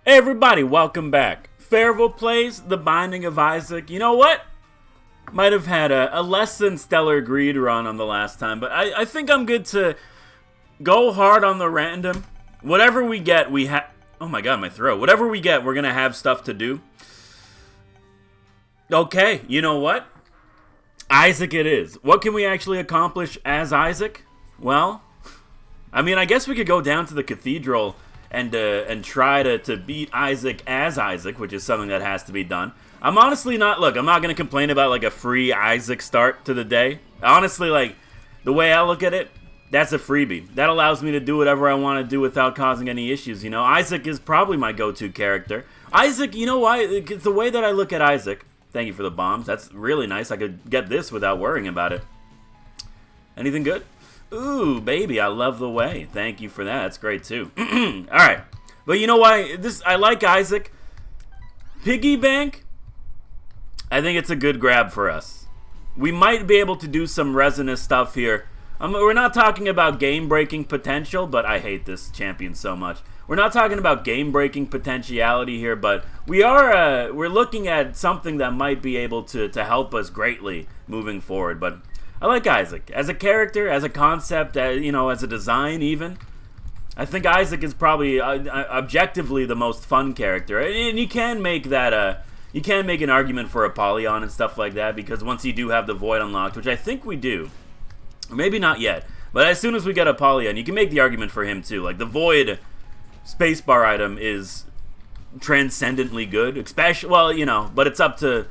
Hey everybody, welcome back. Fairville plays The Binding of Isaac. You know what? Might have had a less than stellar greed run on the last time, but I think I'm good to go hard on the random. Whatever we get, we have... Oh my god, my throat. Whatever we get, we're going to have stuff to do. Okay, you know what? Isaac it is. What can we actually accomplish as Isaac? Well, I mean, I guess we could go down to the cathedral and try to beat Isaac as Isaac, which is something that has to be done. I'm honestly not, look, I'm not going to complain about like a free Isaac start to the day. Honestly, like, the way I look at it, that's a freebie. That allows me to do whatever I want to do without causing any issues, you know? Isaac is probably my go-to character. Isaac, you know why? The way that I look at Isaac, thank you for the bombs, that's really nice. I could get this without worrying about it. Anything good? Ooh, baby, I love the way. Thank you for that. That's great, too. Alright. But you know why? I like Isaac. Piggy Bank, I think it's a good grab for us. We might be able to do some resinous stuff here. We're not talking about game-breaking potential, but I hate this champion so much. We're not talking about game-breaking potentiality here, but we're looking at something that might be able to help us greatly moving forward, but... I like Isaac. As a character, as a concept, you know, as a design even. I think Isaac is probably objectively the most fun character. And you can make that, you can make an argument for Apollyon and stuff like that, because once you do have the Void unlocked, which I think we do. Or maybe not yet. But as soon as we get Apollyon, you can make the argument for him too. Like, the Void spacebar item is transcendently good. Especially, well, you know, but it's up to...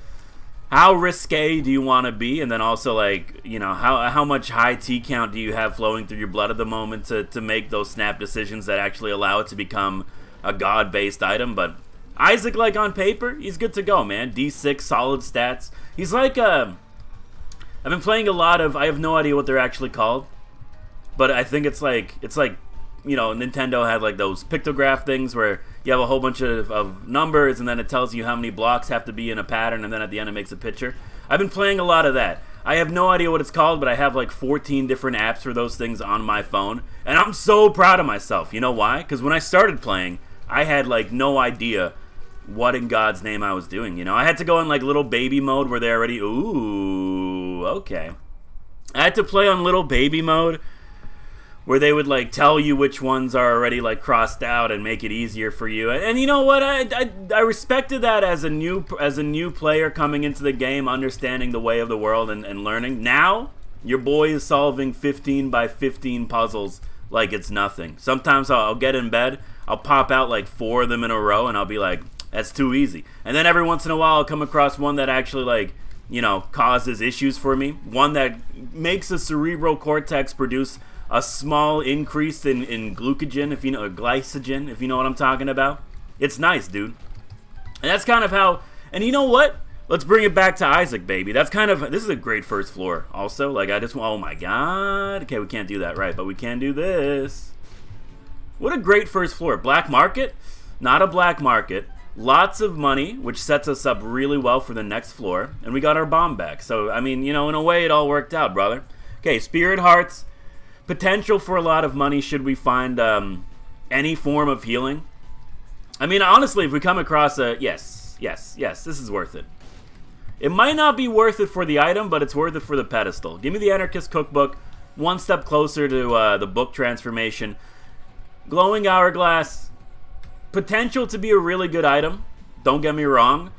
How risque do you want to be? And then also, like, you know, how much high T count do you have flowing through your blood at the moment to make those snap decisions that actually allow it to become a god-based item? But Isaac, like, on paper, he's good to go, man. D6, solid stats. He's like, I've been playing a lot of, I have no idea what they're actually called. But I think it's like, you know, Nintendo had, like, those pictograph things where you have a whole bunch of numbers, and then it tells you how many blocks have to be in a pattern, and then at the end it makes a picture. I've been playing a lot of that. I have no idea what it's called, but I have like 14 different apps for those things on my phone, and I'm so proud of myself. You know why? Because when I started playing, I had like no idea what in God's name I was doing. You know, I had to go in like little baby mode where they already, ooh, okay. I had to play on little baby mode, where they would like tell you which ones are already like crossed out and make it easier for you. And you know what? I respected that as a new player coming into the game, understanding the way of the world and learning. Now, your boy is solving 15 by 15 puzzles like it's nothing. Sometimes I'll get in bed, I'll pop out like 4 of them in a row, and I'll be like, that's too easy. And then every once in a while I'll come across one that actually like, you know, causes issues for me. One that makes the cerebral cortex produce a small increase in glycogen, if you know, glycogen, if you know what I'm talking about. It's nice, dude. And that's kind of how, and you know what? Let's bring it back to Isaac, baby. That's kind of, this is a great first floor. Also, like, I just, oh my god. Okay, we can't do that, right, but we can do this. What a great first floor. Black market? Not a black market. Lots of money, which sets us up really well for the next floor. And we got our bomb back. So, I mean, you know, in a way, it all worked out, brother. Okay, Spirit Hearts. Potential for a lot of money should we find any form of healing. I mean, honestly, if we come across a... Yes, this is worth it. It might not be worth it for the item, but it's worth it for the pedestal. Give me the Anarchist Cookbook. One step closer to the book transformation. Glowing Hourglass. Potential to be a really good item. Don't get me wrong.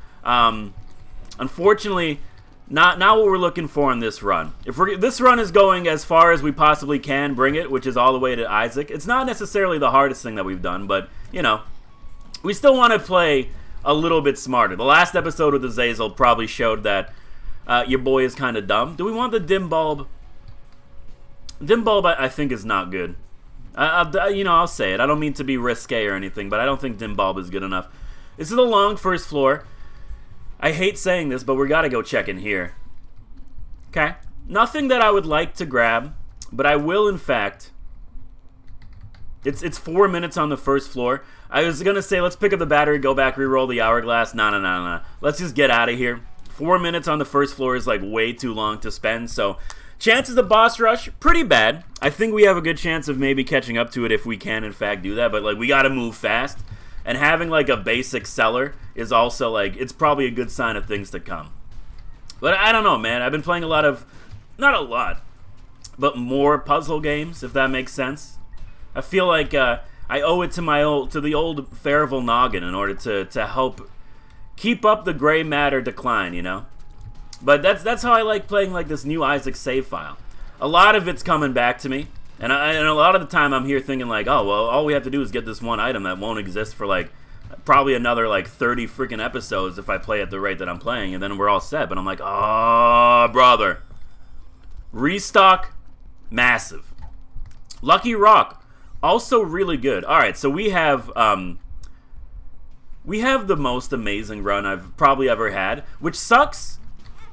Unfortunately... Not what we're looking for in this run. This run is going as far as we possibly can bring it, which is all the way to Isaac. It's not necessarily the hardest thing that we've done, but, you know, we still want to play a little bit smarter. The last episode with Azazel probably showed that your boy is kind of dumb. Do we want the dim bulb? Dim bulb, I think, is not good. I'll say it. I don't mean to be risque or anything, but I don't think dim bulb is good enough. This is a long first floor. I hate saying this, but we gotta go check in here. Okay. Nothing that I would like to grab, but I will, in fact. It's 4 minutes on the first floor. I was gonna say, let's pick up the battery, go back, re-roll the hourglass. No. Let's just get out of here. 4 minutes on the first floor is like way too long to spend, so chances of boss rush, pretty bad. I think we have a good chance of maybe catching up to it if we can, in fact, do that, but like we gotta move fast. And having like a basic seller is also like, it's probably a good sign of things to come. But I don't know, man. I've been playing a lot of, not a lot, but more puzzle games, if that makes sense. I feel like I owe it to the old Farival noggin in order to help keep up the gray matter decline, you know? But that's how I like playing like this new Isaac save file. A lot of it's coming back to me, and a lot of the time I'm here thinking like, oh, well, all we have to do is get this one item that won't exist for like probably another like 30 freaking episodes if I play at the rate that I'm playing, and then we're all set. But I'm like, oh, brother. Restock, massive. Lucky Rock, also really good. All right, so we have the most amazing run I've probably ever had, which sucks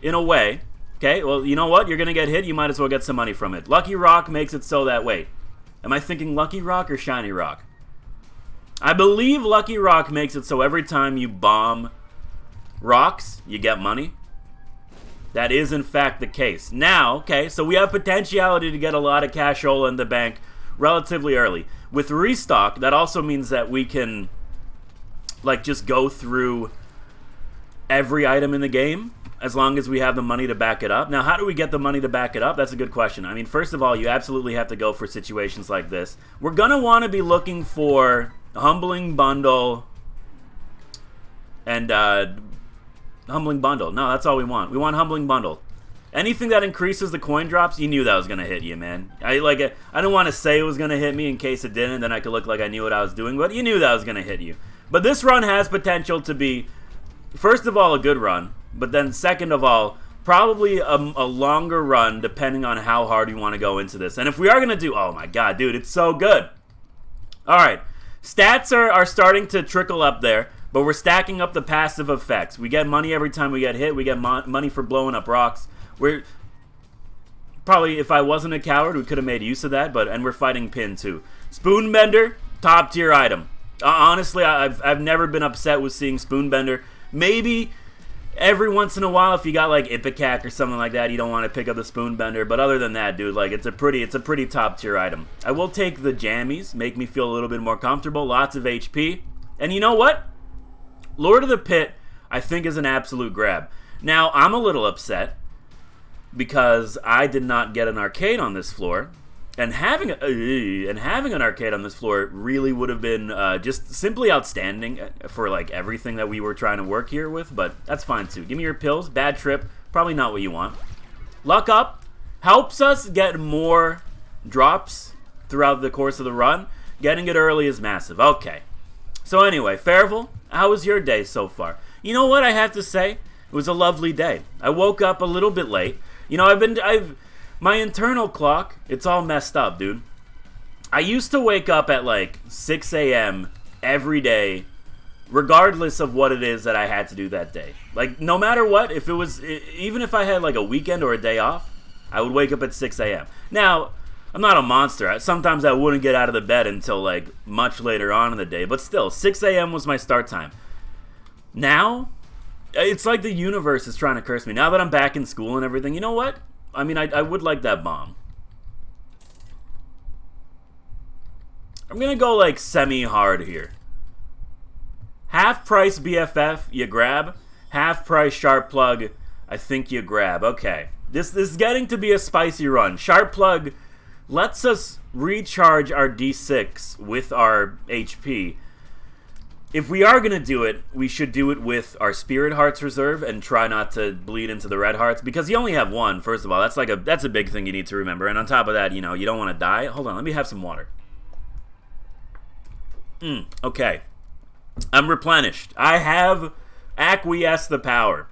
in a way. Okay, well, you know what? You're going to get hit. You might as well get some money from it. Lucky Rock makes it so that, wait, am I thinking Lucky Rock or Shiny Rock? I believe Lucky Rock makes it so every time you bomb rocks, you get money. That is, in fact, the case. Now, okay, so we have potentiality to get a lot of cashola in the bank relatively early. With Restock, that also means that we can, like, just go through every item in the game as long as we have the money to back it up. Now, how do we get the money to back it up? That's a good question. I mean, first of all, you absolutely have to go for situations like this. We're going to want to be looking for Humbling Bundle and Humbling Bundle. No, that's all we want. We want Humbling Bundle. Anything that increases the coin drops, you knew that was going to hit you, man. I didn't want to say it was going to hit me in case it didn't, then I could look like I knew what I was doing, but you knew that was going to hit you. But this run has potential to be, first of all, a good run, but then second of all, probably a longer run depending on how hard you want to go into this. And if we are going to do, oh my god, dude, it's so good. All right, stats are starting to trickle up there, but we're stacking up the passive effects. We get money every time we get hit. We get money for blowing up rocks. We're probably, if I wasn't a coward, we could have made use of that, and we're fighting Pin too. Spoonbender, top tier item. Honestly, I've never been upset with seeing Spoonbender. Maybe every once in a while, if you got like Ipecac or something like that, you don't want to pick up the Spoonbender. But other than that, dude, like it's a pretty top tier item. I will take the jammies, make me feel a little bit more comfortable. Lots of HP, and you know what? Lord of the Pit, I think, is an absolute grab. Now I'm a little upset because I did not get an arcade on this floor, and having an arcade on this floor really would have been just simply outstanding for like everything that we were trying to work here with. But that's fine too. Give me your pills. Bad trip, probably not what you want. Luck Up helps us get more drops throughout the course of the run. Getting it early is massive. Okay. So anyway, Farival, how was your day so far? You know what I have to say? It was a lovely day. I woke up a little bit late. You know, my internal clock, it's all messed up, dude. I used to wake up at like 6 a.m. every day, regardless of what it is that I had to do that day. Like, no matter what, even if I had like a weekend or a day off, I would wake up at 6 a.m. Now, I'm not a monster. Sometimes I wouldn't get out of the bed until like much later on in the day, but still, 6 a.m. was my start time. Now, it's like the universe is trying to curse me. Now that I'm back in school and everything, you know what? I mean, I would like that bomb. I'm going to go like semi-hard here. Half price BFF, you grab. Half price Sharp Plug, I think you grab. Okay. This is getting to be a spicy run. Sharp Plug lets us recharge our D6 with our HP. If we are going to do it, we should do it with our Spirit Hearts reserve and try not to bleed into the Red Hearts, because you only have one, first of all. That's a big thing you need to remember. And on top of that, you know, you don't want to die. Hold on, let me have some water. Okay. I'm replenished. I have acquiesced the power.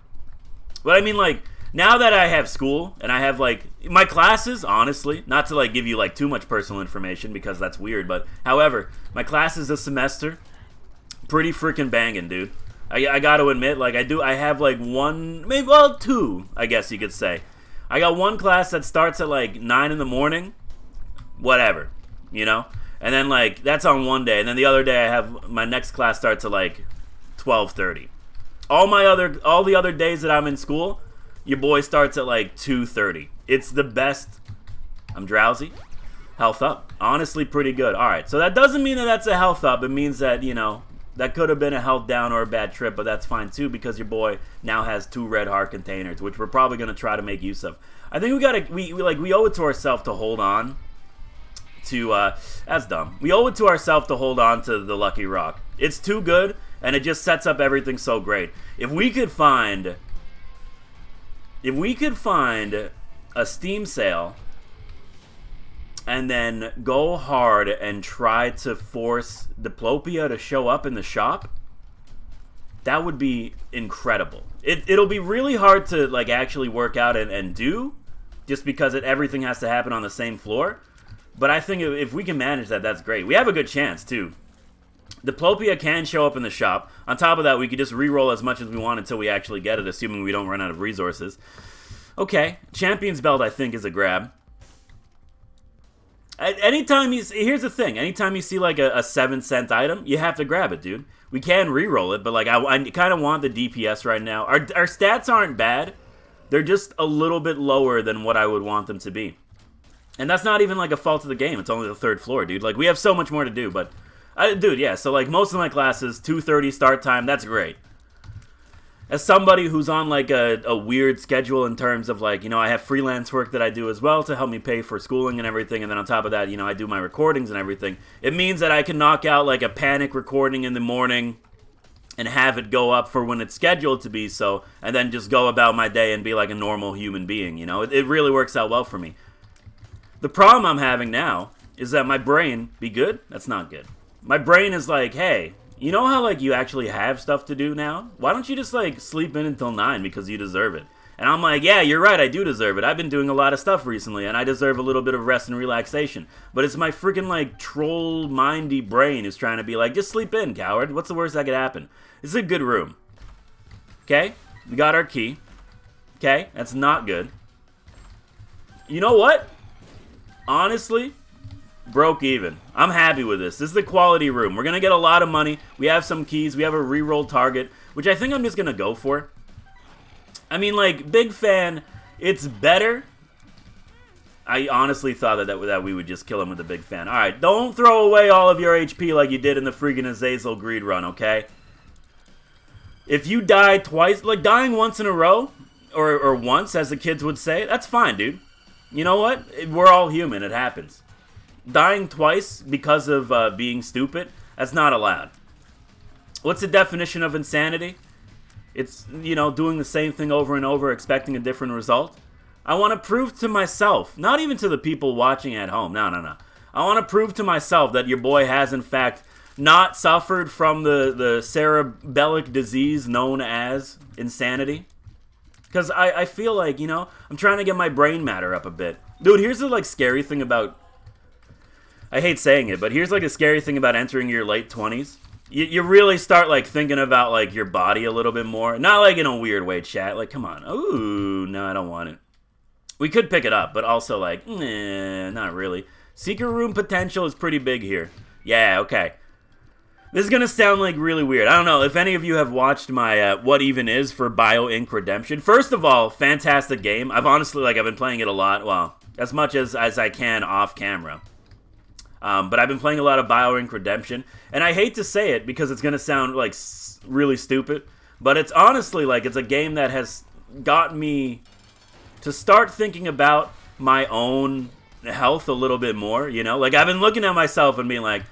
But I mean, like, now that I have school and I have, like, my classes, honestly, not to, like, give you, like, too much personal information because that's weird, but, however, my classes this semester, pretty freaking banging, dude. I got to admit, like, I have, like, one, maybe, well, two, I guess you could say. I got one class that starts at, like, 9 in the morning, whatever, you know? And then, like, that's on one day, and then the other day I have, my next class starts at, like, 12:30. All the other days that I'm in school, your boy starts at, like, 2:30. It's the best. I'm drowsy. Health up. Honestly, pretty good. All right, so that doesn't mean that that's a health up. It means that, you know, That could have been a health down or a bad trip, but that's fine too because your boy now has 2 red heart containers, which we're probably going to try to make use of. I think we owe it to ourselves to hold on to, that's dumb. We owe it to ourselves to hold on to the Lucky Rock. It's too good, and it just sets up everything so great. If we could find a Steam sale and then go hard and try to force Diplopia to show up in the shop, that would be incredible. It'll be really hard to like actually work out and do, just because everything has to happen on the same floor. But I think if we can manage that, that's great. We have a good chance, too. Diplopia can show up in the shop. On top of that, we could just re-roll as much as we want until we actually get it, assuming we don't run out of resources. Okay, Champion's Belt, I think, is a grab. Here's the thing. Anytime you see, like, a 7-cent item, you have to grab it, dude. We can re-roll it, but, like, I kind of want the DPS right now. Our stats aren't bad. They're just a little bit lower than what I would want them to be. And that's not even, like, a fault of the game. It's only the 3rd floor, dude. Like, we have so much more to do, but... dude, yeah, so, like, most of my classes, 2:30 start time, that's great. As somebody who's on, like, a weird schedule in terms of, like, you know, I have freelance work that I do as well to help me pay for schooling and everything, and then on top of that, you know, I do my recordings and everything. It means that I can knock out, like, a panic recording in the morning and have it go up for when it's scheduled to be so, and then just go about my day and be like a normal human being, you know? It really works out well for me. The problem I'm having now is that my brain, be good? That's not good. My brain is like, hey, you know how, like, you actually have stuff to do now? Why don't you just, like, sleep in until 9 because you deserve it? And I'm like, yeah, you're right, I do deserve it. I've been doing a lot of stuff recently, and I deserve a little bit of rest and relaxation. But it's my freaking, like, troll-mindy brain who's trying to be like, just sleep in, coward. What's the worst that could happen? It's a good room. Okay? We got our key. Okay? That's not good. You know what? Honestly, broke even. I'm happy with this. This is the quality room. We're going to get a lot of money. We have some keys. We have a reroll target, which I think I'm just going to go for. I mean, like, big fan. It's better. I honestly thought that we would just kill him with a big fan. All right, don't throw away all of your HP like you did in the freaking Azazel Greed run, okay? If you die twice, like dying once in a row, or once, as the kids would say, that's fine, dude. You know what? We're all human. It happens. Dying twice because of being stupid, that's not allowed. What's the definition of insanity? It's, you know, doing the same thing over and over, expecting a different result. I want to prove to myself, not even to the people watching at home, no. I want to prove to myself that your boy has, in fact, not suffered from the cerebellic disease known as insanity. Because I feel like, you know, I'm trying to get my brain matter up a bit. Dude, here's the, like, scary thing about... I hate saying it, but here's, like, the scary thing about entering your late 20s. You really start, like, thinking about, like, your body a little bit more. Not, like, in a weird way, chat. Like, come on. Ooh, no, I don't want it. We could pick it up, but also, like, not really. Secret room potential is pretty big here. Yeah, okay. This is going to sound, like, really weird. I don't know if any of you have watched my What Even Is for Bio Inc. Redemption. First of all, fantastic game. I've honestly, like, I've been playing it a lot. Well, as much as I can off camera. But I've been playing a lot of Bio Inc. Redemption. And I hate to say it because it's going to sound, like, really stupid. But it's honestly, like, it's a game that has got me to start thinking about my own health a little bit more, you know? Like, I've been looking at myself and being like,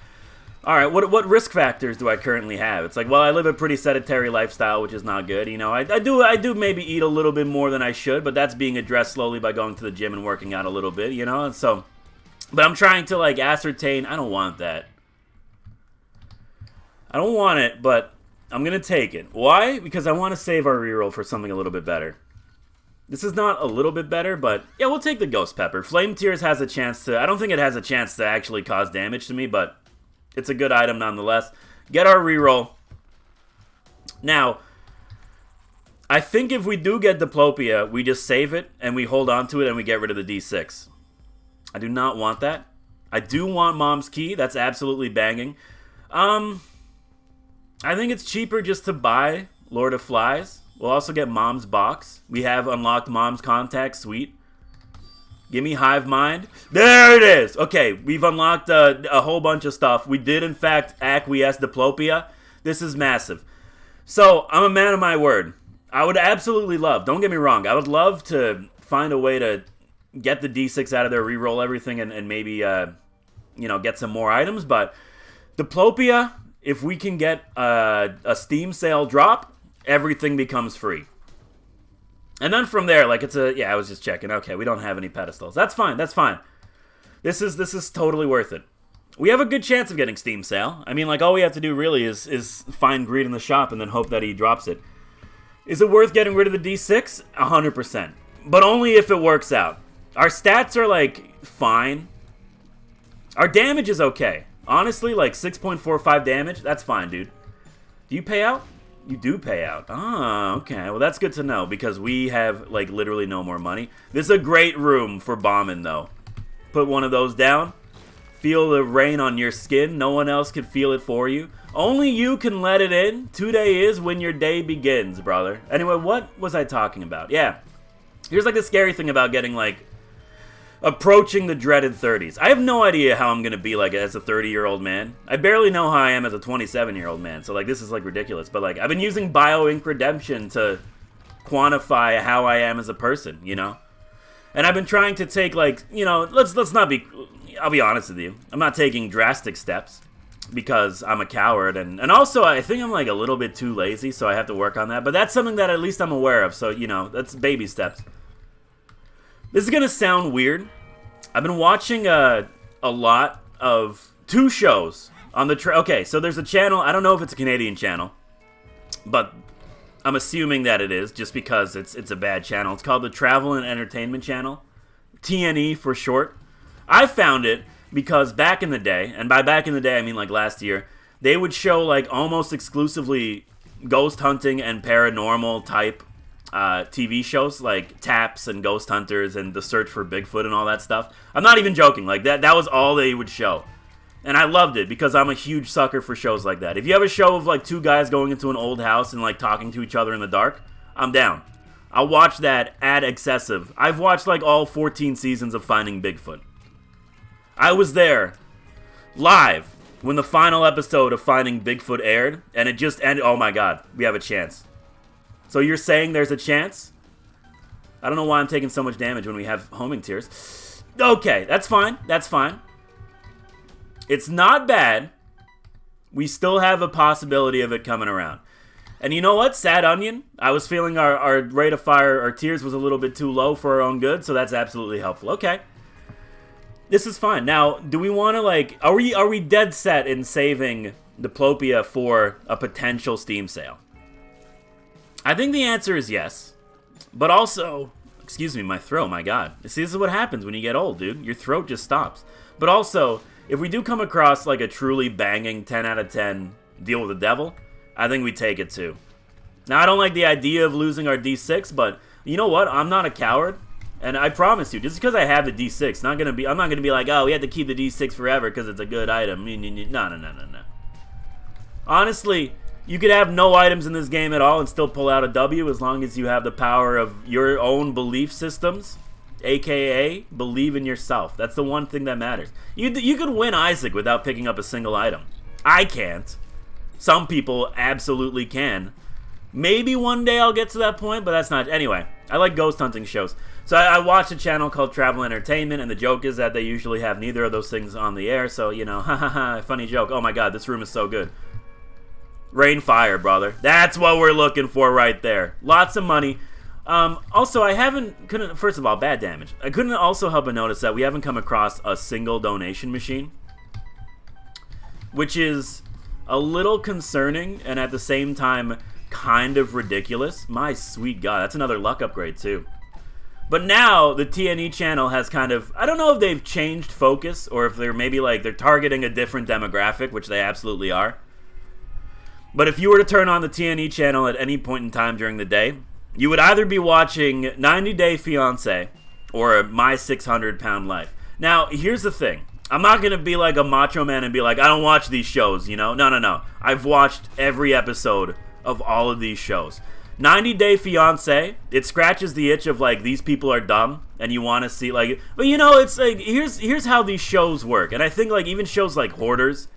all right, what risk factors do I currently have? It's like, well, I live a pretty sedentary lifestyle, which is not good. You know, I do maybe eat a little bit more than I should, but that's being addressed slowly by going to the gym and working out a little bit, you know? And so, but I'm trying to, like, ascertain, I don't want that. I don't want it, but I'm going to take it. Why? Because I want to save our reroll for something a little bit better. This is not a little bit better, but yeah, we'll take the Ghost Pepper. Flame Tears has a chance to, I don't think it has a chance to actually cause damage to me, but it's a good item nonetheless. Get our reroll. Now, I think if we do get Diplopia, we just save it and we hold on to it and we get rid of the D6. I do not want that. I do want Mom's Key. That's absolutely banging. I think it's cheaper just to buy Lord of Flies. We'll also get Mom's Box. We have unlocked Mom's Contact Suite. Give me Hive Mind. There it is! Okay, we've unlocked a whole bunch of stuff. We did, in fact, acquiesce Diplopia. This is massive. So, I'm a man of my word. I would absolutely love, don't get me wrong, I would love to find a way to get the D6 out of there, re-roll everything, and maybe, get some more items. But Diplopia, if we can get a Steam sale drop, everything becomes free. And then from there, like, I was just checking. Okay, we don't have any pedestals. That's fine. This is totally worth it. We have a good chance of getting Steam sale. I mean, like, all we have to do really is find Greed in the shop and then hope that he drops it. Is it worth getting rid of the D6? 100%. But only if it works out. Our stats are, like, fine. Our damage is okay. Honestly, like, 6.45 damage, that's fine, dude. Do you pay out? You do pay out. Ah, okay. Well, that's good to know, because we have, like, literally no more money. This is a great room for bombing, though. Put one of those down. Feel the rain on your skin. No one else can feel it for you. Only you can let it in. Today is when your day begins, brother. Anyway, what was I talking about? Yeah. Here's, like, the scary thing about getting, like, approaching the dreaded 30s. I have no idea how I'm going to be, like, as a 30-year-old man. I barely know how I am as a 27-year-old man. So, like, this is, like, ridiculous. But, like, I've been using BioInk Redemption to quantify how I am as a person, you know? And I've been trying to take, like, let's not be... I'll be honest with you. I'm not taking drastic steps because I'm a coward. And also, I think I'm, like, a little bit too lazy, so I have to work on that. But that's something that at least I'm aware of. So, that's baby steps. This is going to sound weird. I've been watching a lot of 2 shows on the... Okay, so there's a channel. I don't know if it's a Canadian channel, but I'm assuming that it is just because it's a bad channel. It's called the Travel and Entertainment Channel. TNE for short. I found it because back in the day, and by back in the day I mean like last year, they would show like almost exclusively ghost hunting and paranormal type TV shows like Taps and Ghost Hunters and The Search for Bigfoot and all that stuff. I'm not even joking. Like that was all they would show. And I loved it because I'm a huge sucker for shows like that. If you have a show of like 2 guys going into an old house and like talking to each other in the dark, I'm down. I'll watch that ad excessive. I've watched like all 14 seasons of Finding Bigfoot. I was there live when the final episode of Finding Bigfoot aired, and it just ended. Oh my god, we have a chance. So you're saying there's a chance? I don't know why I'm taking so much damage when we have homing tears. Okay, that's fine. That's fine. It's not bad. We still have a possibility of it coming around. And you know what? Sad onion. I was feeling our rate of fire, our tears was a little bit too low for our own good, so that's absolutely helpful. Okay. This is fine. Now, do we want to, like... Are we dead set in saving Diplopia for a potential Steam sale? I think the answer is yes. But also... Excuse me, my throat, my god. See, this is what happens when you get old, dude. Your throat just stops. But also, if we do come across, like, a truly banging 10 out of 10 deal with the devil, I think we take it, too. Now, I don't like the idea of losing our D6, but you know what? I'm not a coward. And I promise you, just because I have the D6, I'm not gonna be like, oh, we have to keep the D6 forever because it's a good item. No. Honestly, you could have no items in this game at all and still pull out a W as long as you have the power of your own belief systems, aka believe in yourself. That's the one thing that matters. You could win Isaac without picking up a single item. I can't. Some people absolutely can. Maybe one day I'll get to that point, but that's not... Anyway, I like ghost hunting shows. So I watched a channel called Travel Entertainment, and the joke is that they usually have neither of those things on the air, so, funny joke. Oh my god, this room is so good. Rain fire, brother. That's what we're looking for right there. Lots of money. Also, first of all, bad damage. I couldn't also help but notice that we haven't come across a single donation machine, which is a little concerning, and at the same time, kind of ridiculous. My sweet god, that's another luck upgrade, too. But now, the TNE channel has kind of... I don't know if they've changed focus, or if they're maybe, like, they're targeting a different demographic, which they absolutely are. But if you were to turn on the TNE channel at any point in time during the day, you would either be watching 90 Day Fiancé or My 600 Pound Life. Now, here's the thing. I'm not going to be like a macho man and be like, I don't watch these shows, you know? No. I've watched every episode of all of these shows. 90 Day Fiancé, it scratches the itch of, like, these people are dumb, and you want to see, like... But, it's like, here's how these shows work. And I think, like, even shows like Hoarders,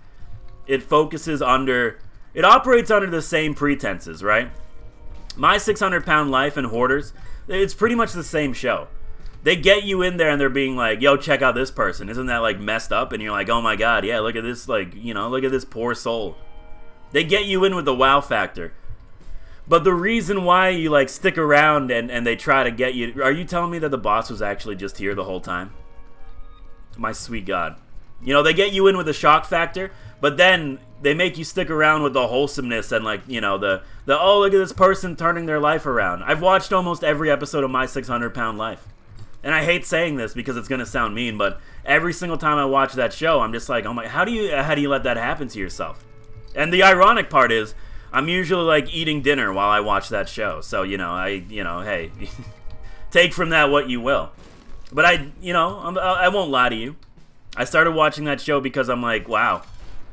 it focuses under It operates under the same pretenses, right? My 600-Pound Life and Hoarders, it's pretty much the same show. They get you in there and they're being like, yo, check out this person. Isn't that, like, messed up? And you're like, oh my god, yeah, look at this, like, you know, look at this poor soul. They get you in with the wow factor. But the reason why you, like, stick around and they try to get you... Are you telling me that the boss was actually just here the whole time? My sweet god. You know, they get you in with the shock factor, but then they make you stick around with the wholesomeness and, like, you know, the oh, look at this person turning their life around. I've watched almost every episode of My 600-Pound Life. And I hate saying this because it's going to sound mean, but every single time I watch that show, I'm just like, oh my, how do you let that happen to yourself? And the ironic part is, I'm usually, like, eating dinner while I watch that show. So, you know, hey, take from that what you will. But I won't lie to you. I started watching that show because I'm like, wow,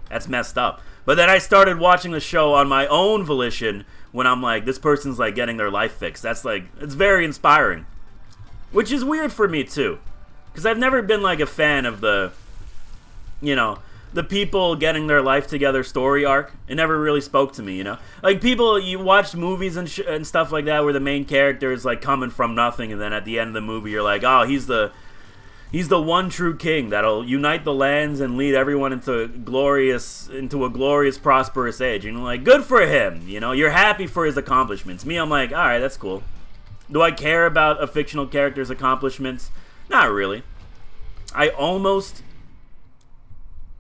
that's messed up. But then I started watching the show on my own volition when I'm like, this person's, like, getting their life fixed. That's, like, it's very inspiring. Which is weird for me, too. Because I've never been, like, a fan of the, you know, the people getting their life together story arc. It never really spoke to me, you know? Like, people, you watch movies and stuff like that where the main character is, like, coming from nothing, and then at the end of the movie you're like, oh, he's the one true king that'll unite the lands and lead everyone into a glorious, prosperous age. And you're like, good for him, you know? You're happy for his accomplishments. Me, I'm like, alright, that's cool. Do I care about a fictional character's accomplishments? Not really. I almost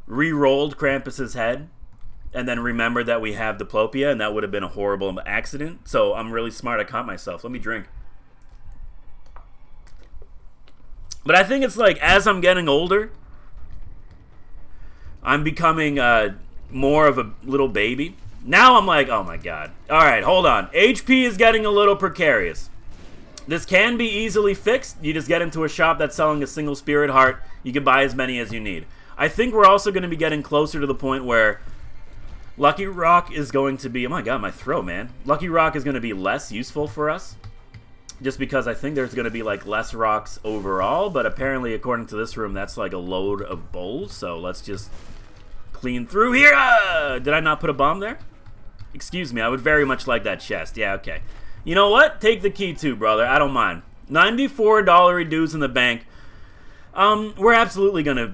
re-rolled Krampus's head and then remembered that we have diplopia, and that would have been a horrible accident. So I'm really smart. I caught myself. Let me drink. But I think it's like, as I'm getting older, I'm becoming more of a little baby. Now I'm like, oh my god. Alright, hold on. HP is getting a little precarious. This can be easily fixed. You just get into a shop that's selling a single spirit heart. You can buy as many as you need. I think we're also going to be getting closer to the point where Lucky Rock is going to be... Oh my god, my throat, man. Lucky Rock is going to be less useful for us. Just because I think there's going to be, like, less rocks overall. But apparently, according to this room, that's like a load of bowls. So let's just clean through here. Did I not put a bomb there? Excuse me, I would very much like that chest. Yeah, okay. You know what? Take the key too, brother. I don't mind. $94 dues in the bank. We're absolutely going to,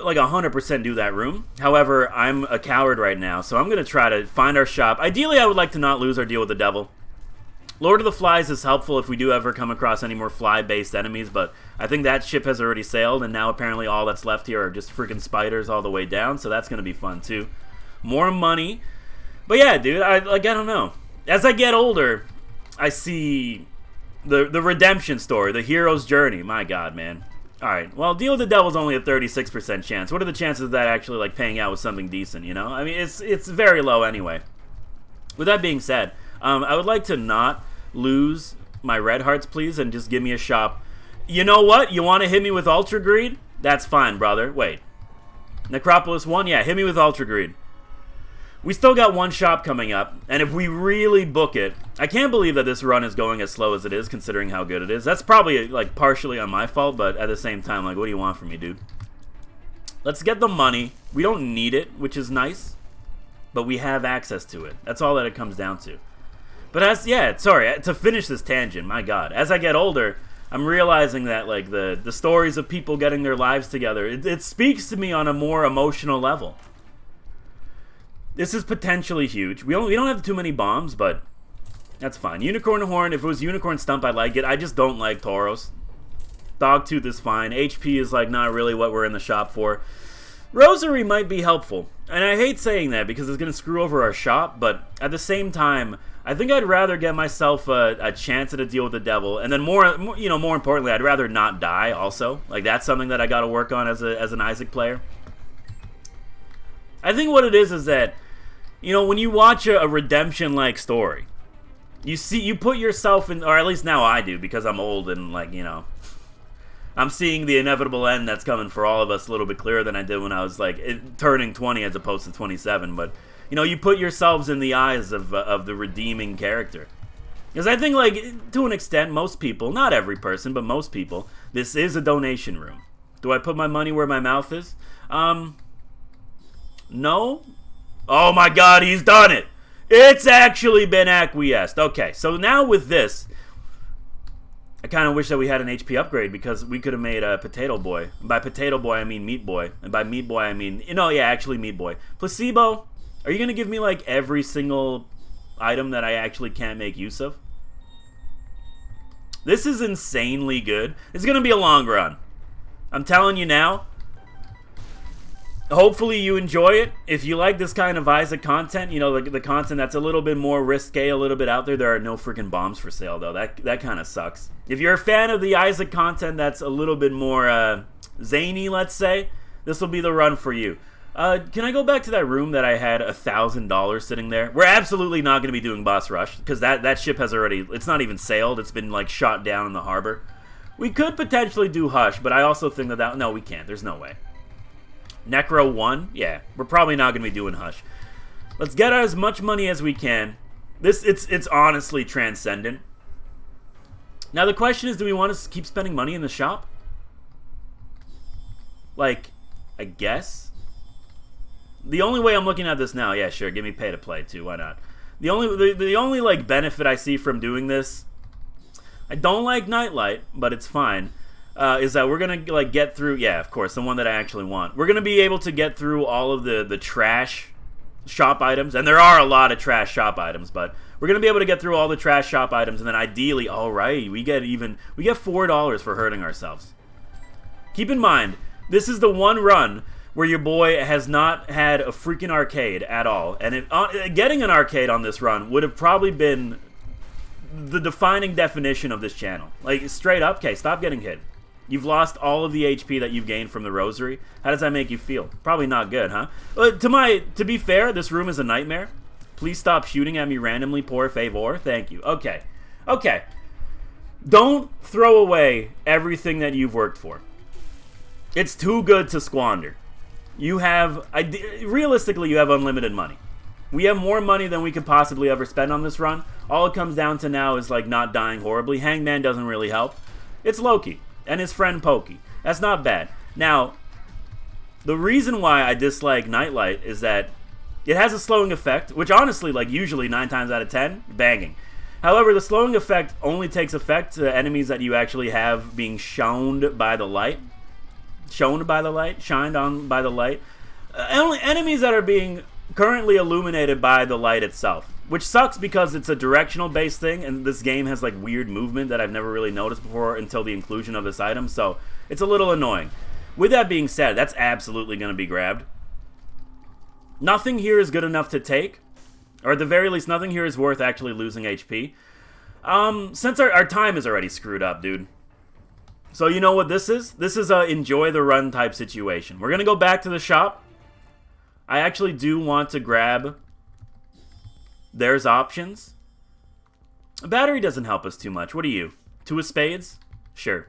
like, 100% do that room. However, I'm a coward right now, so I'm going to try to find our shop. Ideally, I would like to not lose our deal with the devil. Lord of the Flies is helpful if we do ever come across any more fly-based enemies, but I think that ship has already sailed, and now apparently all that's left here are just freaking spiders all the way down, so that's going to be fun too. More money. But yeah, dude, I don't know. As I get older, I see the redemption story, the hero's journey. My god, man. Alright, well, deal with the devil's only a 36% chance. What are the chances of that actually, like, paying out with something decent, you know? I mean, it's very low anyway. With that being said, I would like to not lose my red hearts, please, and just give me a shop. You know what? You want to hit me with Ultra Greed? That's fine, brother. Wait. Necropolis 1? Yeah, hit me with Ultra Greed. We still got one shop coming up, and if we really book it, I can't believe that this run is going as slow as it is, considering how good it is. That's probably, like, partially on my fault, but at the same time, like, what do you want from me, dude? Let's get the money. We don't need it, which is nice, but we have access to it. That's all that it comes down to. But to finish this tangent, my god, as I get older, I'm realizing that, like, the stories of people getting their lives together, it speaks to me on a more emotional level. This is potentially huge. We don't have too many bombs, but that's fine. Unicorn Horn, if it was Unicorn Stump, I'd like it. I just don't like Tauros. Dogtooth is fine. HP is, like, not really what we're in the shop for. Rosary might be helpful. And I hate saying that because it's going to screw over our shop, but at the same time, I think I'd rather get myself a chance at a deal with the devil, and then more importantly, I'd rather not die also. Like, that's something that I got to work on as an Isaac player. I think what it is that, you know, when you watch a redemption-like story, you put yourself in, or at least now I do, because I'm old and, like, you know, I'm seeing the inevitable end that's coming for all of us a little bit clearer than I did when I was, like, turning 20 as opposed to 27, but, you know, you put yourselves in the eyes of the redeeming character. Because I think, like, to an extent, most people, not every person, but most people, this is a donation room. Do I put my money where my mouth is? No. Oh my god, he's done it. It's actually been acquiesced. Okay, so now with this, I kind of wish that we had an HP upgrade because we could have made a Potato Boy. And by Potato Boy, I mean Meat Boy. And by Meat Boy, I mean, actually Meat Boy. Placebo, are you going to give me like every single item that I actually can't make use of? This is insanely good. It's going to be a long run. I'm telling you now. Hopefully you enjoy it. If you like this kind of Isaac content, the content that's a little bit more risque, a little bit out there are no freaking bombs for sale, though. That kind of sucks. If you're a fan of the Isaac content that's a little bit more zany, let's say, this will be the run for you. Can I go back to that room that I had $1,000 sitting there? We're absolutely not going to be doing Boss Rush, because that ship has already, it's not even sailed. It's been, like, shot down in the harbor. We could potentially do Hush, but I also think that no, we can't. There's no way. Necro 1? Yeah, we're probably not going to be doing Hush. Let's get as much money as we can. It's honestly transcendent. Now the question is, do we want to keep spending money in the shop? Like, I guess. The only way I'm looking at this now, yeah, sure, give me pay to play too, why not? The only like benefit I see from doing this, I don't like Nightlight, but it's fine. Is that we're gonna like get through? Yeah, of course, the one that I actually want. We're gonna be able to get through all of the trash shop items, and there are a lot of trash shop items, but we're gonna be able to get through all the trash shop items, and then ideally, all right, we get $4 for hurting ourselves. Keep in mind, this is the one run where your boy has not had a freaking arcade at all, and getting an arcade on this run would have probably been the defining definition of this channel. Like straight up, okay, stop getting hit. You've lost all of the HP that you've gained from the rosary. How does that make you feel? Probably not good, huh? To be fair, this room is a nightmare. Please stop shooting at me randomly, por favor. Thank you. Okay. Okay. Don't throw away everything that you've worked for. It's too good to squander. Realistically, you have unlimited money. We have more money than we could possibly ever spend on this run. All it comes down to now is like not dying horribly. Hangman doesn't really help. It's Loki and his friend Pokey. That's not bad. Now, the reason why I dislike Nightlight is that it has a slowing effect, which honestly, like usually 9 times out of 10, banging. However, the slowing effect only takes effect to enemies that you actually have being shown by the light. Shown by the light? Shined on by the light? Only enemies that are being currently illuminated by the light itself. Which sucks because it's a directional based thing, and this game has like weird movement that I've never really noticed before until the inclusion of this item, so it's a little annoying. With that being said, that's absolutely going to be grabbed. Nothing here is good enough to take, or at the very least, nothing here is worth actually losing HP. Since our time is already screwed up, dude. So you know what this is? This is a enjoy the run type situation. We're going to go back to the shop. I actually do want to grab... There's options. A battery doesn't help us too much. What are you? 2 of spades? Sure.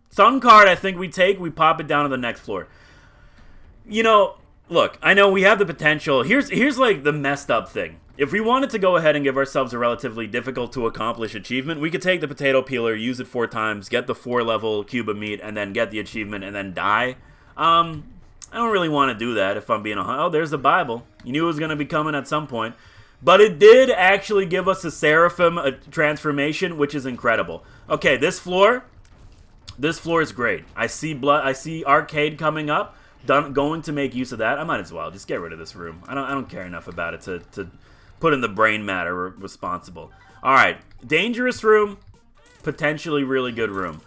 Sun card, I think we take. We pop it down to the next floor. You know, look, I know we have the potential. Here's like the messed up thing. If we wanted to go ahead and give ourselves a relatively difficult to accomplish achievement, we could take the potato peeler, use it 4 times, get the 4-level cube of meat, and then get the achievement and then die. I don't really want to do that if I'm being oh, there's the Bible. You knew it was going to be coming at some point. But it did actually give us a Seraphim transformation, which is incredible. Okay, this floor is great. I see blood. I see arcade coming up. Going to make use of that. I might as well just get rid of this room. I don't care enough about it to put in the brain matter responsible. All right, dangerous room, potentially really good room.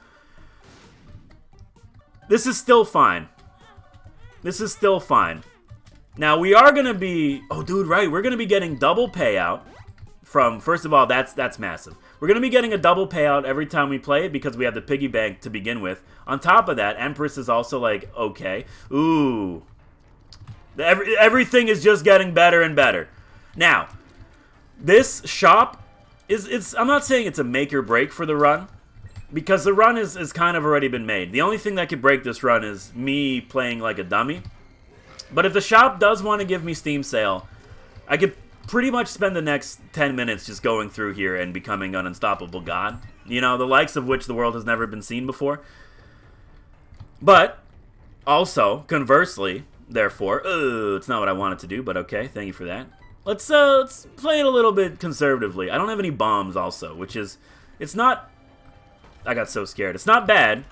This is still fine. This is still fine. Now, we are going to be... Oh, dude, right. We're going to be getting double payout from... First of all, that's massive. We're going to be getting a double payout every time we play it because we have the piggy bank to begin with. On top of that, Empress is also like, okay. Ooh. Everything is just getting better and better. Now, this shop is... I'm not saying it's a make or break for the run. Because the run is kind of already been made. The only thing that could break this run is me playing like a dummy. But if the shop does want to give me Steam sale, I could pretty much spend the next 10 minutes just going through here and becoming an unstoppable god. You know, the likes of which the world has never been seen before. But, also, conversely, therefore. It's not what I wanted to do, but okay, thank you for that. Let's play it a little bit conservatively. I don't have any bombs also, which is, it's not, I got so scared. It's not bad,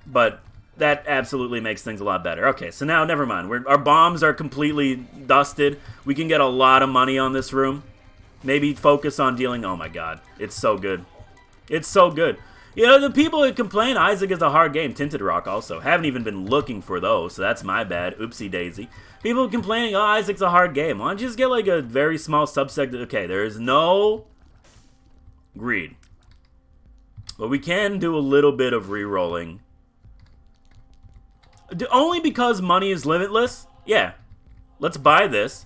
but that absolutely makes things a lot better. Okay, so now, never mind. Our bombs are completely dusted. We can get a lot of money on this room. Maybe focus on dealing, oh my god, it's so good. It's so good. You know, the people that complain Isaac is a hard game, Tinted Rock also, haven't even been looking for those, so that's my bad, oopsie daisy. People complaining, oh, Isaac's a hard game. Why don't you just get like a very small subsect? Okay, there is no greed. But we can do a little bit of re-rolling. Only because money is limitless? Yeah. Let's buy this.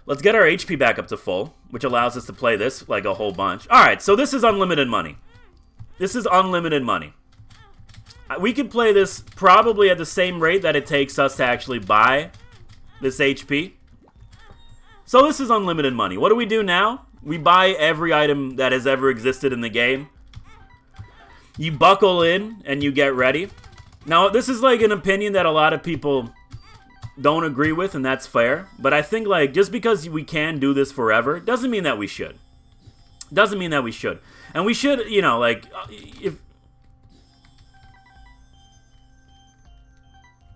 Let's get our HP back up to full, which allows us to play this like a whole bunch. Alright, so this is unlimited money. This is unlimited money. We could play this probably at the same rate that it takes us to actually buy this HP. So this is unlimited money. What do we do now? We buy every item that has ever existed in the game. You buckle in and you get ready. Now, this is like an opinion that a lot of people don't agree with, and that's fair. But I think, like, just because we can do this forever doesn't mean that we should. Doesn't mean that we should. And we should, you know, like, if...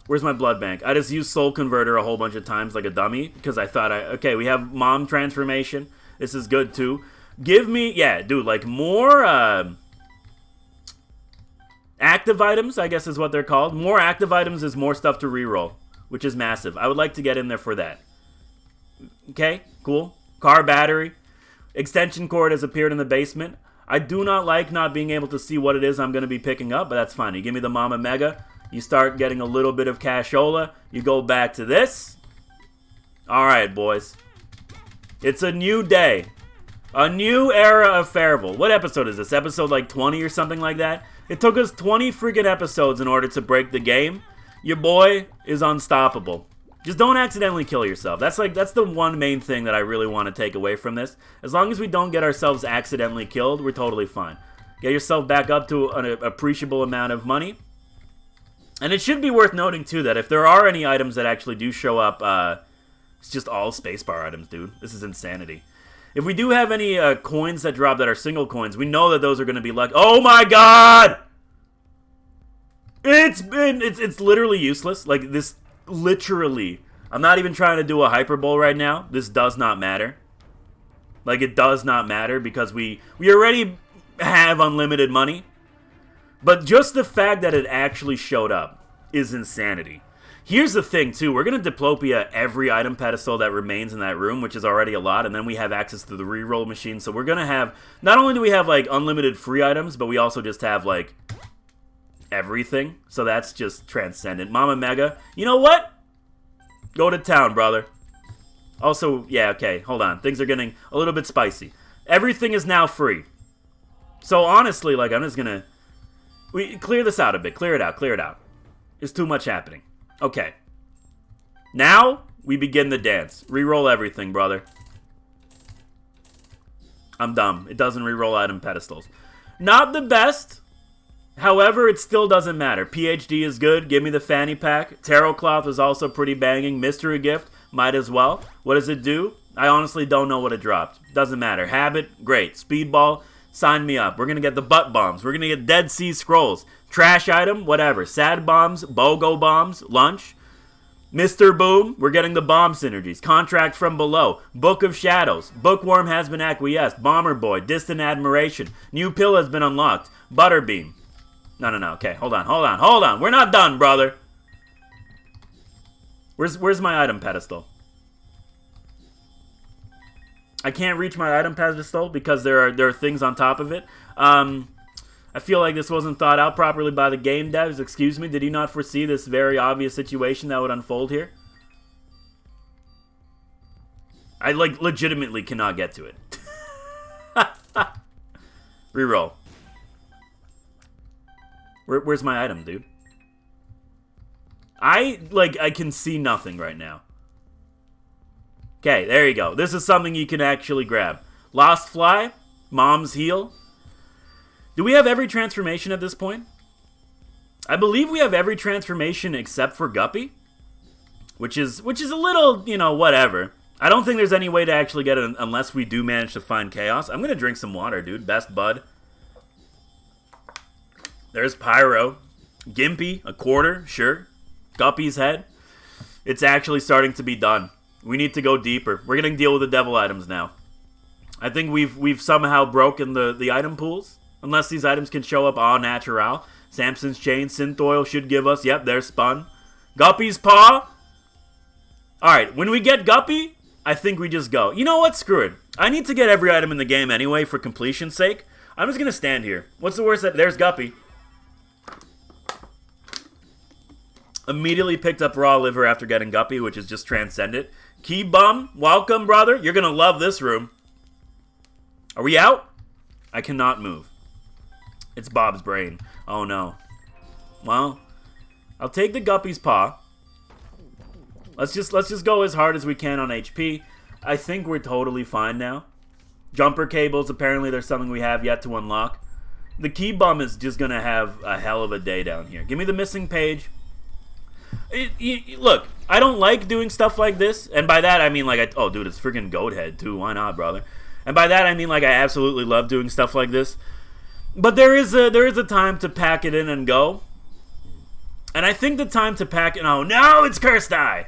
Where's my blood bank? I just used Soul Converter a whole bunch of times like a dummy, because I thought, okay, we have Mom Transformation. This is good, too. Give me, yeah, dude, like, more, active items, I guess is what they're called. More active items is more stuff to reroll, which is massive. I would like to get in there for that. Okay, cool. Car battery. Extension cord has appeared in the basement. I do not like not being able to see what it is I'm going to be picking up, but that's fine. You give me the Mama Mega. You start getting a little bit of cashola. You go back to this. Alright, boys. It's a new day. A new era of Farival. What episode is this? Episode like 20 or something like that? It took us 20 freaking episodes in order to break the game. Your boy is unstoppable. Just don't accidentally kill yourself. That's the one main thing that I really want to take away from this. As long as we don't get ourselves accidentally killed, we're totally fine. Get yourself back up to an appreciable amount of money. And it should be worth noting, too, that if there are any items that actually do show up, it's just all spacebar items, dude. This is insanity. If we do have any coins that drop that are single coins, we know that those are going to be lucky. Oh my god! It's literally useless. Like, this... Literally, I'm not even trying to do a hyperbole right now. This does not matter. Like, it does not matter because we already have unlimited money. But just the fact that it actually showed up is insanity. Here's the thing, too. We're going to Diplopia every item pedestal that remains in that room, which is already a lot, and then we have access to the reroll machine. So we're going to have... Not only do we have, like, unlimited free items, but we also just have, like... everything. So that's just transcendent. Mama Mega. You know what? Go to town, brother. Also, yeah, okay, hold on. Things are getting a little bit spicy. Everything is now free. So honestly, like, I'm just gonna... We clear this out a bit. Clear it out, clear it out. There's too much happening. Okay. Now, we begin the dance. Reroll everything, brother. I'm dumb. It doesn't reroll item pedestals. Not the best... However, it still doesn't matter. PhD is good. Give me the fanny pack. Tarot cloth is also pretty banging. Mystery gift, might as well. What does it do? I honestly don't know what it dropped. Doesn't matter. Habit, great. Speedball, sign me up. We're going to get the butt bombs. We're going to get Dead Sea Scrolls. Trash item, whatever. Sad bombs, BOGO bombs, lunch. Mr. Boom, we're getting the bomb synergies. Contract from below. Book of Shadows. Bookworm has been acquiesced. Bomber Boy, Distant Admiration. New pill has been unlocked. Butterbean. No. Okay, hold on. We're not done, brother. Where's my item pedestal? I can't reach my item pedestal because there are things on top of it. I feel like this wasn't thought out properly by the game devs. Excuse me, did you not foresee this very obvious situation that would unfold here? I, like, legitimately cannot get to it. Reroll. Where's my item, dude? I can see nothing right now. Okay, there you go. This is something you can actually grab. Lost Fly, Mom's Heal. Do we have every transformation at this point? I believe we have every transformation except for Guppy. which is a little, you know, whatever. I don't think there's any way to actually get it unless we do manage to find chaos. I'm gonna drink some water, dude. Best bud. There's Pyro. Gimpy, a quarter, sure. Guppy's head. It's actually starting to be done. We need to go deeper. We're gonna deal with the devil items now. I think we've somehow broken the item pools. Unless these items can show up au natural. Samson's chain, synth oil should give us. Yep, there's spun. Guppy's paw. Alright, when we get Guppy, I think we just go. You know what? Screw it. I need to get every item in the game anyway for completion's sake. I'm just going to stand here. What's the worst? There's Guppy. Immediately picked up raw liver after getting Guppy, which is just transcendent. Key bum, welcome, brother. You're going to love this room. Are we out? I cannot move. It's Bob's brain. Oh, no. Well, I'll take the Guppy's paw. Let's just go as hard as we can on HP. I think we're totally fine now. Jumper cables, apparently there's something we have yet to unlock. The key bum is just going to have a hell of a day down here. Give me the missing page. Look, I don't like doing stuff like this. And by that, I mean like, oh, dude, it's freaking goat head too. Why not, brother? And by that, I mean like I absolutely love doing stuff like this. But there is a time to pack it in and go. And I think the time to pack it... Oh, no, it's Cursed Eye!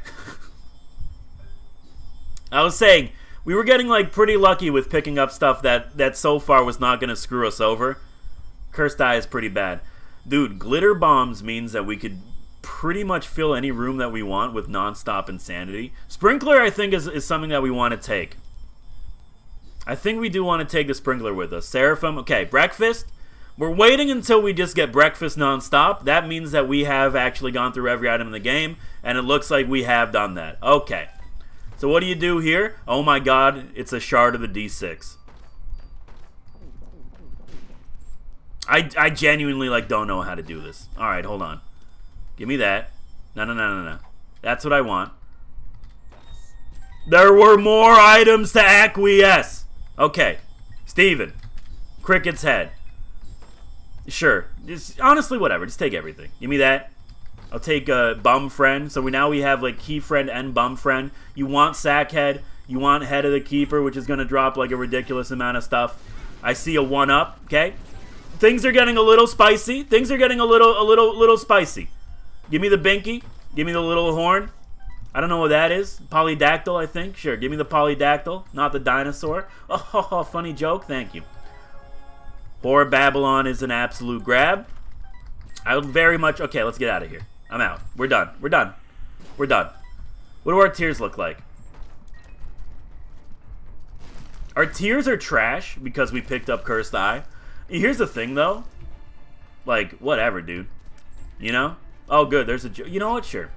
I was saying, we were getting like pretty lucky with picking up stuff that so far was not going to screw us over. Cursed Eye is pretty bad. Dude, glitter bombs means that we could pretty much fill any room that we want with non-stop insanity. Sprinkler, I think, is something that we want to take. I think we do want to take the sprinkler with us. Seraphim, okay, breakfast. We're waiting until we just get breakfast non-stop. That means that we have actually gone through every item in the game, and it looks like we have done that. Okay. So what do you do here? Oh my god, it's a shard of the D6. I genuinely like don't know how to do this. Alright, hold on. Give me that. No. That's what I want. There were more items to acquiesce. Okay. Steven. Cricket's head. Sure. Just, honestly, whatever. Just take everything. Give me that. I'll take Bum Friend. So now we have like Key Friend and Bum Friend. You want Sack Head. You want Head of the Keeper, which is going to drop like a ridiculous amount of stuff. I see a 1-up. Okay. Things are getting a little spicy. Things are getting a little spicy. Give me the Binky. Give me the little horn. I don't know what that is. Polydactyl, I think. Sure. Give me the Polydactyl, not the dinosaur. Oh, funny joke. Thank you. Horror Babylon is an absolute grab. I would very much... Okay, let's get out of here. I'm out. We're done. We're done. We're done. What do our tears look like? Our tears are trash because we picked up Cursed Eye. Here's the thing, though. Like, whatever, dude. You know? Oh, good. There's a... You know what? Sure.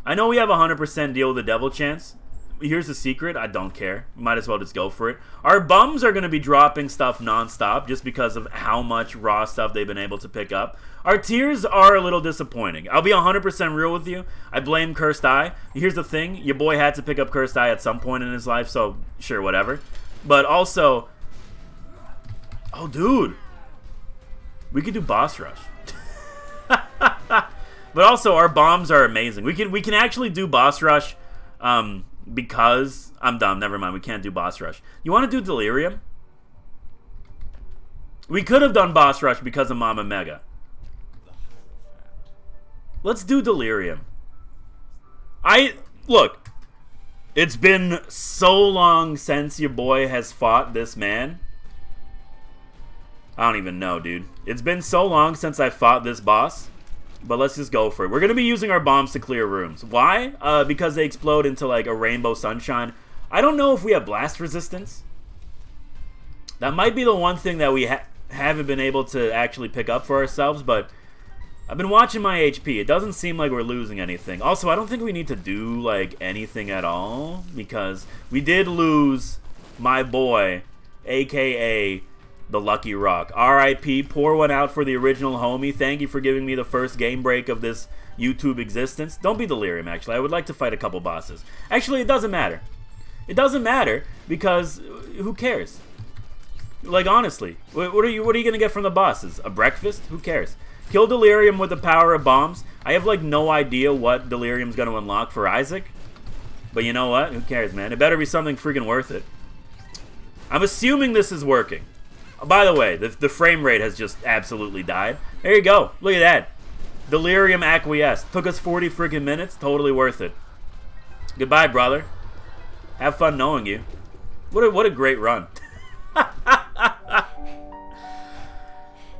I know we have a 100% deal with the devil chance. Here's the secret. I don't care. Might as well just go for it. Our bums are going to be dropping stuff nonstop just because of how much raw stuff they've been able to pick up. Our tears are a little disappointing. I'll be 100% real with you. I blame Cursed Eye. Here's the thing. Your boy had to pick up Cursed Eye at some point in his life, so sure, whatever. But also... Oh, dude. We could do boss rush. But also, our bombs are amazing. We can actually do boss rush... because I'm dumb. Never mind. We can't do boss rush. You want to do delirium? We could have done boss rush because of Mama Mega. Let's do delirium. Look. It's been so long since your boy has fought this man. I don't even know, dude. It's been so long since I fought this boss. But let's just go for it. We're going to be using our bombs to clear rooms. Why? Because they explode into like a rainbow sunshine. I don't know if we have blast resistance. That might be the one thing that we haven't been able to actually pick up for ourselves. But I've been watching my HP. It doesn't seem like we're losing anything. Also, I don't think we need to do like anything at all. Because we did lose my boy, a.k.a. the Lucky Rock. R.I.P. Pour one out for the original homie. Thank you for giving me the first game break of this YouTube existence. Don't be delirium, actually. I would like to fight a couple bosses. Actually, it doesn't matter. It doesn't matter because who cares? Like, honestly, what are you going to get from the bosses? A breakfast? Who cares? Kill Delirium with the power of bombs. I have, like, no idea what Delirium's going to unlock for Isaac. But you know what? Who cares, man? It better be something freaking worth it. I'm assuming this is working. By the way, the frame rate has just absolutely died. There you go. Look at that. Delirium acquiesced. Took us 40 freaking minutes. Totally worth it. Goodbye, brother. Have fun knowing you. What a great run.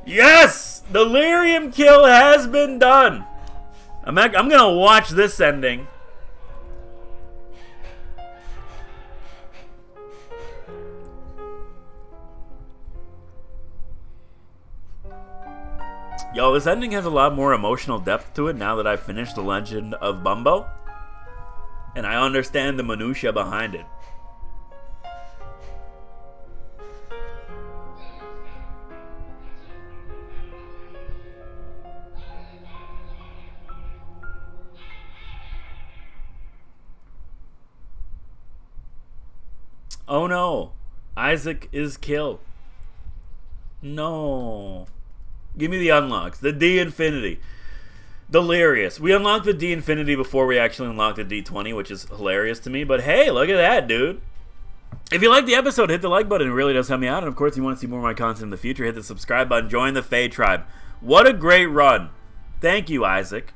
Yes! Delirium kill has been done. I'm gonna watch this ending. Yo, this ending has a lot more emotional depth to it now that I've finished The Legend of Bumbo. And I understand the minutia behind it. Oh no, Isaac is killed. No. Give me the unlocks. The D Infinity. Delirious. We unlocked the D Infinity before we actually unlocked the D20, which is hilarious to me. But hey, look at that, dude. If you liked the episode, hit the like button. It really does help me out. And of course, if you want to see more of my content in the future, hit the subscribe button. Join the Fae Tribe. What a great run. Thank you, Isaac.